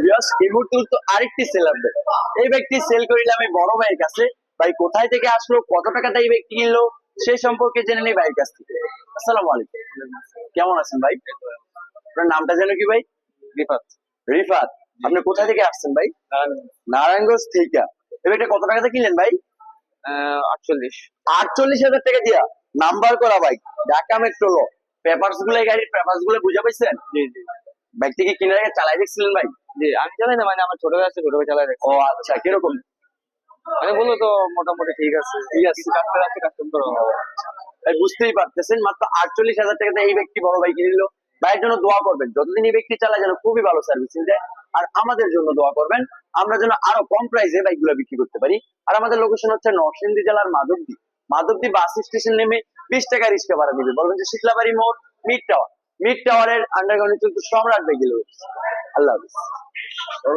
Viewers, এই মুহূর্তে তো আরেকটি সেল আপডেট। এই ব্যক্তি সেল করিলে আমি বড় ভাইয়ের কাছে, ভাই কোথায় থেকে আসলো, কত টাকাতে এই ব্যক্তি কিনলো, সেই সম্পর্কে জেনে নেই ভাইয়ের কাছ থেকে। আসসালামু আলাইকুম, কেমন আছেন ভাই? আপনার নামটা যেন কি ভাই? রিফাত। রিফাত। আপনি কোথা থেকে আসছেন ভাই? নারায়ণগঞ্জ থেকে। এই ব্যক্তিটা কত টাকাতে কিনলেন ভাই? 48। 48,000 টাকা দিয়া নাম্বার করা বাইক, ঢাকা মেট্রো ল। পেপারস গুলো, এই গাড়ির পেপারস গুলো বুঝা পাইছেন? জি জি বাইক থেকে কিনার আগে চালাই দেখছিলেন ভাই? জি, আমি চালাই না, মানে আমার ছোট ভাই আছে, ছোট ভাই চালাই দেখছি। ও আচ্ছা, কিরকম? মানে বললো তো মোটামুটি ঠিক আছে, ঠিক আছে। কিছু কাস্টমার আছে, কাস্টম করো। ভাই বুঝতেই পারতেছেন, মাত্র 48,000 টাকাতে এই ব্যক্তি বড় বাইক কিনলো। ভাইয়ের জন্য দোয়া করবেন, যতদিন এই ব্যক্তি চালায় যেন খুবই ভালো সার্ভিসিং দেয়। আর আমাদের জন্য দোয়া করবেন, আমরা যেন আরো কম প্রাইসে বাইক গুলো বিক্রি করতে পারি। আর আমাদের লোকেশন হচ্ছে নরসিংদী জেলার মাধবদী। মাধবদী বাস স্টেশন নেমে 20 টাকা রিক্সা ভাড়া দিবে, বলবেন যে শীতলাবাড়ি মোড়, মিড টাওয়ার। মিড টাওয়ারের আন্ডারগ্রাউন্ডে কিন্তু সম্রাট বাইক। আল্লাহ হাফিজ।